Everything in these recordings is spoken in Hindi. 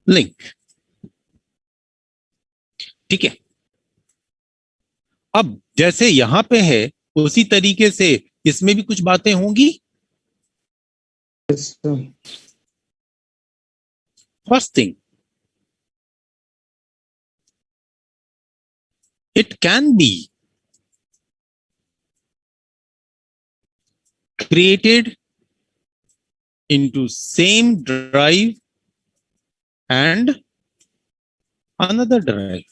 लिंक। ठीक है, अब जैसे यहां पे है उसी तरीके से इसमें भी कुछ बातें होंगी। First thing, it can be created into same drive and another drive.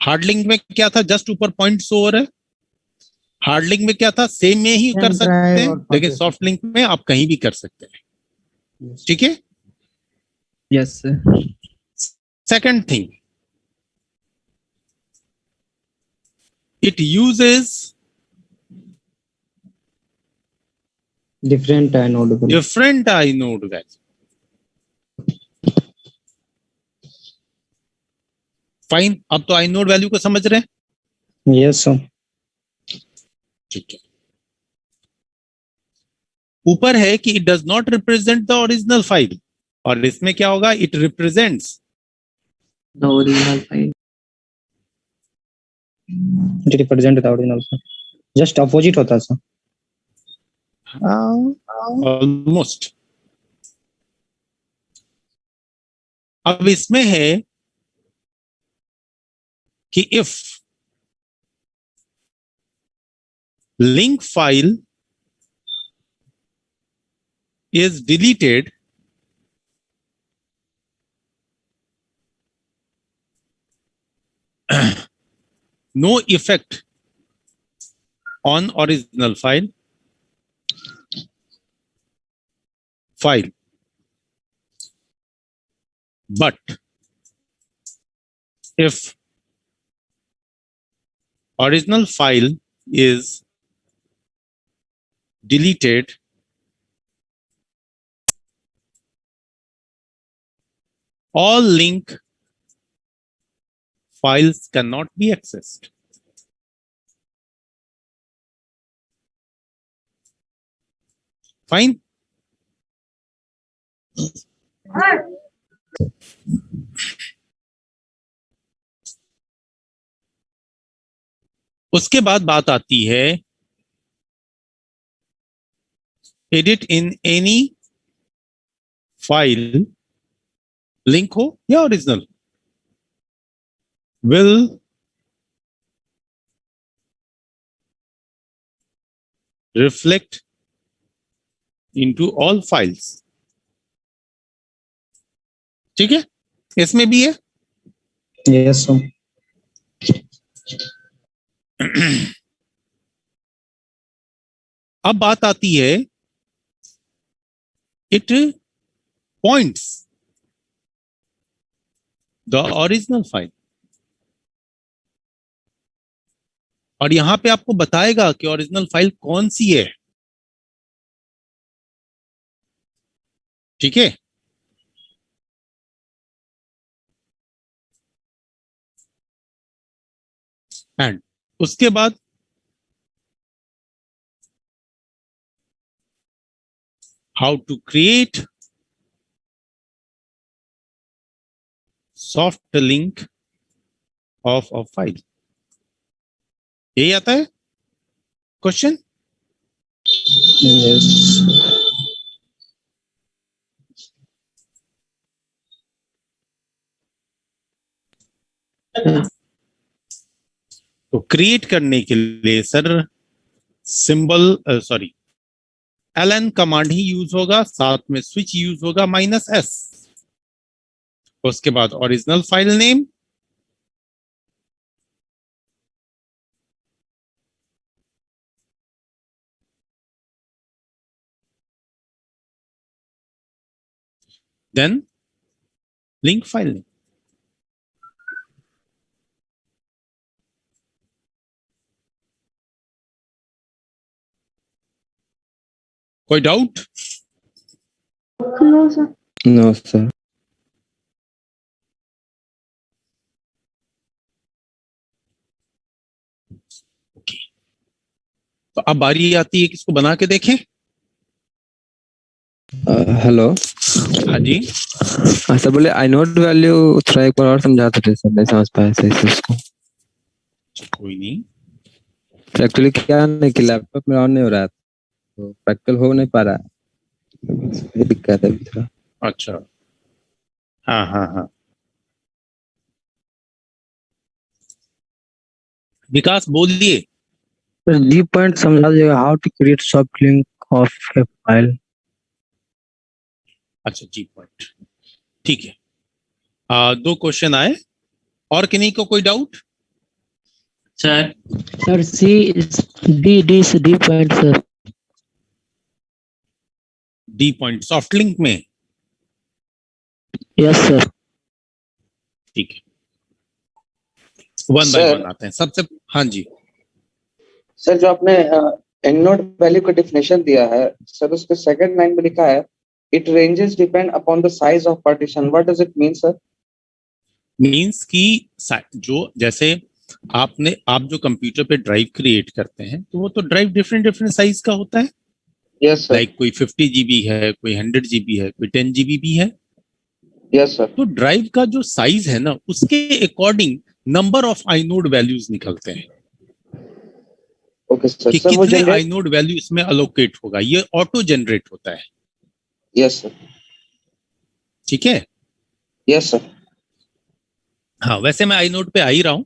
Hard link में क्या था, जस्ट ऊपर पॉइंट शो हो रहा है। हार्ड लिंक में क्या था, सेम में ही कर सकते हैं, लेकिन सॉफ्ट लिंक में आप कहीं भी कर सकते हैं। ठीक है, yes sir. Second thing, it uses different inode value. different inode value. Fine, अब तो inode वैल्यू को समझ रहे हैं। Yes sir. ठीक है, ऊपर है कि it does not represent the original file, और इसमें क्या होगा, it represents the original file. It represent the original file. Just opposite होता है सर। ऑलमोस्ट। अब इसमें है कि if link file is deleted, no effect on original file. But if original file is deleted, all link files cannot be accessed. Fine. उसके बाद बात आती है edit in any file, link हो या original, will reflect into all files. ठीक है, इसमें भी है। Yes sir. अब बात आती है, it points the original file, और यहां पे आपको बताएगा कि ओरिजिनल फाइल कौन सी है। ठीक है, एंड उसके बाद how to create soft link of a file, यही आता है क्वेश्चन। Yes. तो क्रिएट करने के लिए sir symbol sorry ln command ही यूज होगा, साथ में स्विच यूज होगा -s। उसके बाद original file name, then link file name. कोई doubt? No, sir. No sir. तो अब बारी आती है कि इसको बना के देखें। हेलो। हाँ जी, हाँ सर, बोले आई नोट वैल्यू थोड़ा एक बार और समझा सकते सर, नहीं समझ पाया सही से उसको। कोई नहीं। एक्चुअली क्या है ना कि लैपटॉप में ऑन नहीं हो रहा है, तो प्रैक्टिकल हो नहीं पा रहा है, ये दिक्कत है अभी थोड़ा। अच्छा, हाँ हाँ हाँ, विकास बोलिए। जी पॉइंट समझा दीजिएगा, how to create soft link of a file. अच्छा जी पॉइंट, ठीक है। दो क्वेश्चन आए, और किन्हीं को कोई doubt? Sir sir C D point sir. D point soft link में, यस सर। ठीक है, वन बाय सर वन आते हैं सबसे। हाँ जी, सर जो आपने एंड नोड वैल्यू का डेफिनेशन दिया है सर, उसके सेकंड लाइन में लिखा है it ranges depend upon the size of partition, what does it mean sir? Means की जो जैसे आप जो कंप्यूटर पे ड्राइव क्रिएट करते हैं, तो वो तो ड्राइव डिफरेंट डिफरेंट साइज का होता है। Yes sir. लाइक कोई 50 GB है, कोई 100 GB है, कोई 10 GB भी है। Yes sir. तो ड्राइव का जो साइज है ना, उसके according number of inode values निकलते हैं ओके सर। कि सर वो कितने जनरेट, आइनोड वैल्यू इसमें अलोकेट होगा। ये ऑटो जनरेट होता है, यस सर। ठीक है। Yes sir. हाँ, वैसे मैं आइनोड पे आ ही रहा हूं।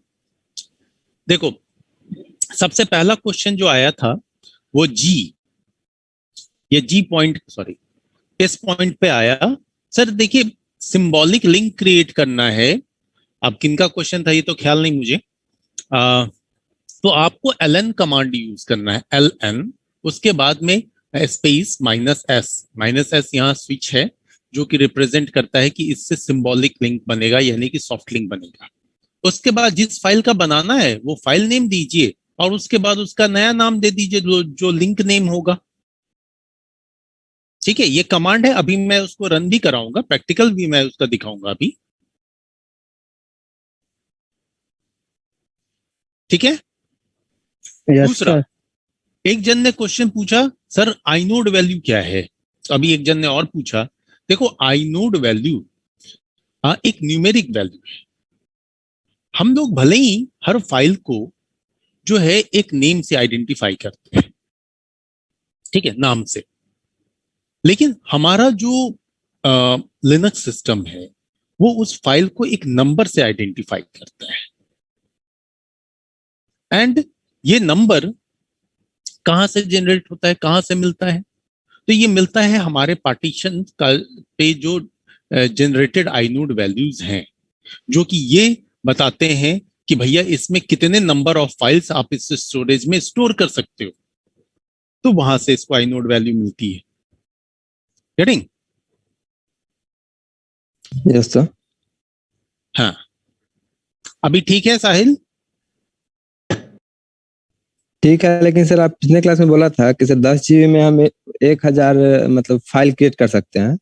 देखो, सबसे पहला क्वेश्चन जो आया था वो जी पॉइंट, सॉरी, इस पॉइंट पे आया। सर देखिए, सिंबॉलिक लिंक क्रिएट करना है। अब किनका क्वेश्चन था ये तो ख्याल नहीं मुझे। तो आपको ln कमांड यूज करना है, ln, उसके बाद में स्पेस माइनस एस यहाँ स्विच है, जो कि रिप्रेजेंट करता है कि इससे सिंबॉलिक लिंक बनेगा, यानी कि सॉफ्ट लिंक बनेगा। उसके बाद जिस फाइल का बनाना है वो फाइल नेम दीजिए, और उसके बाद उसका नया नाम दे दीजिए जो लिंक नेम होगा। ठीक है, ये कमांड है, अभी मैं उसको रन भी कराऊंगा, प्रैक्टिकल भी मैं उसका दिखाऊंगा अभी। ठीक है। यस दूसरा, सर। एक जन ने क्वेश्चन पूछा, सर आइनोड वैल्यू क्या है। अभी एक जन ने और पूछा। देखो, आइनोड वैल्यू एक न्यूमेरिक वैल्यू है। हम लोग भले ही हर फाइल को जो है एक नेम से आइडेंटिफाई करते हैं, ठीक है, नाम से, लेकिन हमारा जो लिनक्स सिस्टम है वो उस फाइल को एक नंबर से आइडेंटिफाई करता है। एंड ये नंबर कहां से जनरेट होता है, कहां से मिलता है? तो ये मिलता है हमारे पार्टीशन का पे जो जनरेटेड आइनोड वैल्यूज हैं, जो कि ये बताते हैं कि भैया इसमें कितने नंबर ऑफ फाइल्स आप इस स्टोरेज में स्टोर कर सकते हो। तो वहां से इसको आइनोड वैल्यू मिलती है। गेटिंग? Yes sir. हाँ, अभी ठीक है साहिल? ठीक है, लेकिन सर आप पिछले क्लास में बोला था कि सर 10 GB में हम 1000 मतलब फाइल क्रिएट कर सकते हैं।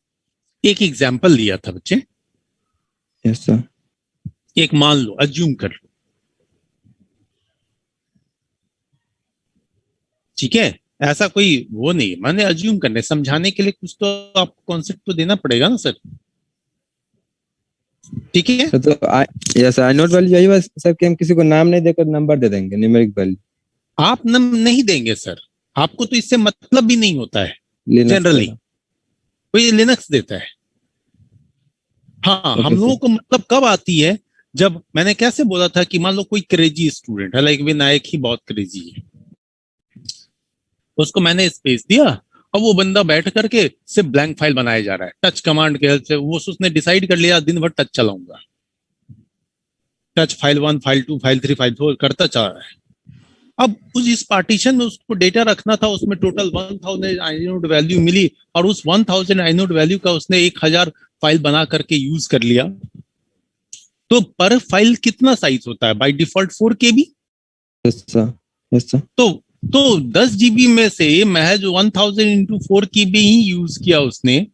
एक एग्जाम्पल लिया था बच्चे, यस सर। एक मान लो, अज्यूम कर लो, ठीक है। ऐसा कोई वो नहीं, मैंने अज्यूम करने, समझाने के लिए कुछ तो आपको कॉन्सेप्ट तो देना पड़ेगा ना सर, ठीक है। तो यस आई नोट वैल्यू यही बस सर कि हम किसी को नाम नहीं देकर नंबर दे देंगे, न्यूमेरिक वैल्यू। आप नहीं देंगे सर, आपको तो इससे मतलब भी नहीं होता है लिनक्स जनरली, वाला। कोई लिनक्स देता है। हाँ, हम लोगों को मतलब कब आती है, जब मैंने कैसे बोला था कि मान लो कोई क्रेजी स्टूडेंट है, लाइक विनायक ही बहुत क्रेजी है, उसको मैंने स्पेस दिया और वो बंदा बैठ करके सिर्फ ब्लैंक फाइल बनाया जा रहा है टच कमांड के हेल्प से। वो उसने डिसाइड कर लिया दिन भर टच चलाऊंगा, touch file 1, file 2, file 3, file 4 करता चला रहा है। अब उस इस पार्टीशन में उसको डेटा रखना था, उसमें टोटल 1000 आइनोड वैल्यू मिली, और उस 1000 आइनोड वैल्यू का उसने 1000 फाइल बना करके यूज कर लिया। तो पर फाइल कितना साइज होता है by default? 4 KB। Yes sir. Yes sir. तो 10 GB में से महज 1000 इंटू 4 KB ही यूज किया उसने,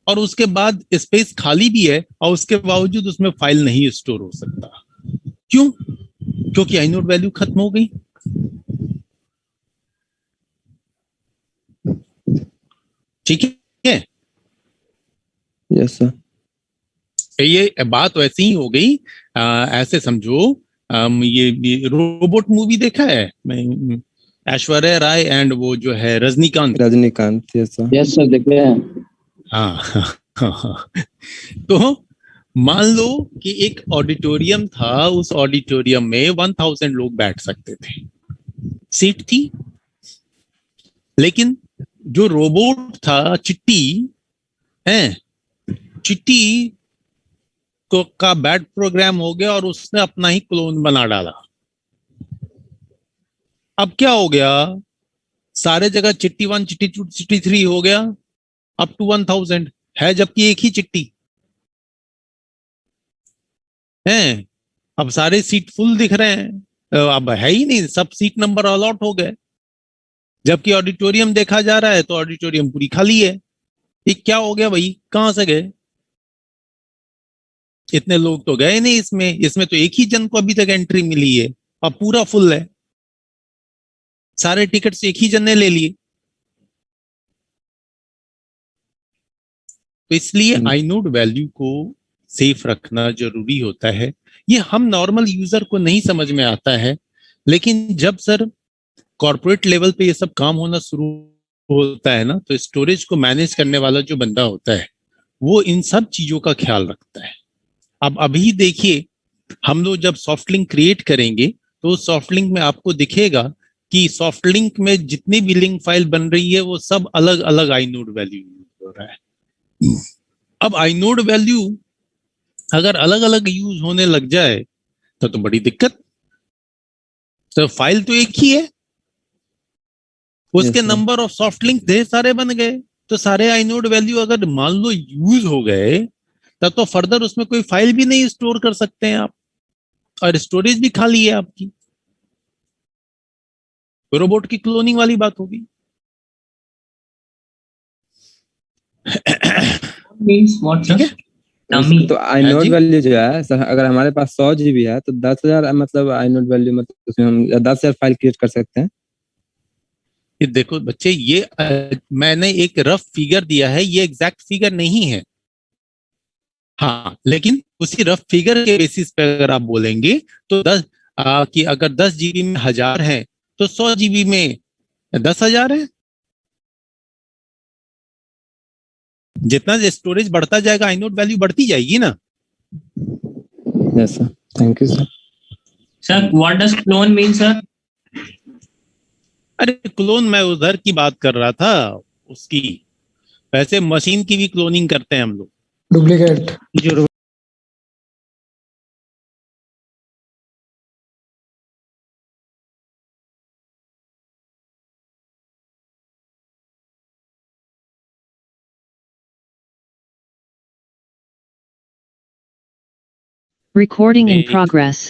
और उसके बाद स्पेस खाली भी है, और उसके बावजूद उसमें फाइल नहीं स्टोर हो सकता। क्यों? क्योंकि आइनोड वैल्यू खत्म हो गई। ठीक है, यस सर। ये बात वैसी ही हो गई। ऐसे समझो, ये रोबोट मूवी देखा है मैं, ऐश्वर्या राय एंड वो जो है Rajinikanth. Rajinikanth, yes sir. Yes sir, देखे हैं। हाँ तो मान लो कि एक ऑडिटोरियम था, उस ऑडिटोरियम में 1000 लोग बैठ सकते थे, सीट थी, लेकिन जो रोबोट था चिट्टी है, चिट्टी को का बैड प्रोग्राम हो गया और उसने अपना ही क्लोन बना डाला। अब क्या हो गया, सारे जगह चिट्टी 1, चिट्टी 2, चिट्टी 3 हो गया, अप टू 1000 है, जबकि एक ही चिट्टी है। अब सारे सीट फुल दिख रहे हैं, अब है ही नहीं, सब सीट नंबर अलॉट हो गए, जबकि ऑडिटोरियम देखा जा रहा है तो ऑडिटोरियम पूरी खाली है। ये क्या हो गया भाई, कहां से गए? इतने लोग तो गए नहीं इसमें तो एक ही जन को अभी तक एंट्री मिली है, अब पूरा फुल है, सारे टिकट्स एक ही जन ने ले लिए। तो इसलिए आइनोड वैल्यू को सेफ रखना जरूरी होता है। ये हम नॉर्मल यूजर को नहीं समझ में आता है, लेकिन जब सर कॉर्पोरेट लेवल पे ये सब काम होना शुरू होता है ना, तो स्टोरेज को मैनेज करने वाला जो बंदा होता है वो इन सब चीजों का ख्याल रखता है। अब अभी देखिए, हम लोग जब सॉफ्ट लिंक क्रिएट करेंगे तो सॉफ्ट लिंक में आपको दिखेगा कि सॉफ्ट लिंक में जितनी भी लिंक फाइल बन रही है वो सब अलग अलग आइनोड वैल्यू यूज हो रहा है। अब आइनोड वैल्यू अगर अलग अलग यूज होने लग जाए तो बड़ी दिक्कत। तो फाइल तो एक ही है, उसके नंबर ऑफ सॉफ्ट लिंक ढेर सारे बन गए, तो सारे आइनोड वैल्यू अगर मान लो यूज हो गए तब तो फर्दर उसमें कोई फाइल भी नहीं स्टोर कर सकते हैं आप, और स्टोरेज भी खाली है आपकी। रोबोट की क्लोनिंग वाली बात होगी। Means what sir? डमी। तो आइनोड जी? वैल्यू जो है सर, अगर हमारे पास 100 GB है तो 10,000 मतलब आइनोड वैल्यू, मतलब उसमें हम 10,000 फाइल क्रिएट कर सकते हैं। ये देखो बच्चे, ये मैंने एक रफ फिगर दिया है, ये एग्जैक्ट फिगर नहीं है। हाँ, लेकिन उसी रफ फिगर के बेसिस पे अगर आप बोलेंगे तो 10 कि अगर 10 GB में 1000 है तो 100 GB में 10,000 है। जितना स्टोरेज बढ़ता जाएगा आइनोड वैल्यू बढ़ती जाएगी ना। Yes sir, thank you sir. Sir what does clone mean sir? अरे क्लोन मैं उधर की बात कर रहा था, उसकी। वैसे मशीन की भी क्लोनिंग करते हैं हम लोग। डुप्लीकेट। जो Recording in progress.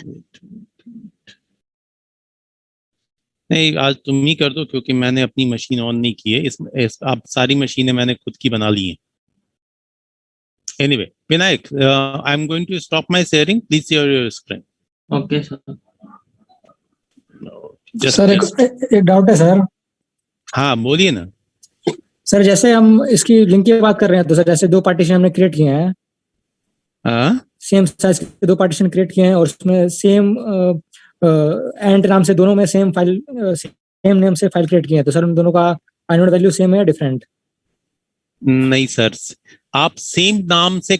नहीं, आज तुम ही कर दो क्योंकि मैंने अपनी मशीन ऑन नहीं की है। आप सारी मशीनें मैंने खुद की बना ली हैं। Anyway, Vinayak, I am going to stop my sharing, please share your screen. Okay sir. Sir एक डाउट है सर। हाँ बोलिए ना। सर जैसे हम इसकी लिंक की बात कर रहे हैं तो सर जैसे 2 पार्टीशन हमने क्रिएट किए हैं, हाँ सेम साइज के 2 पार्टीशन क्रिएट किए हैं और उसमें सेम एंड नाम से दोनों में सेम फाइल, सेम नेम से फाइल क्रिएट किए हैं, तो सर उन दोनों का आइनोड वैल्यू सेम है डिफरेंट? नहीं सर, आप सेम नाम से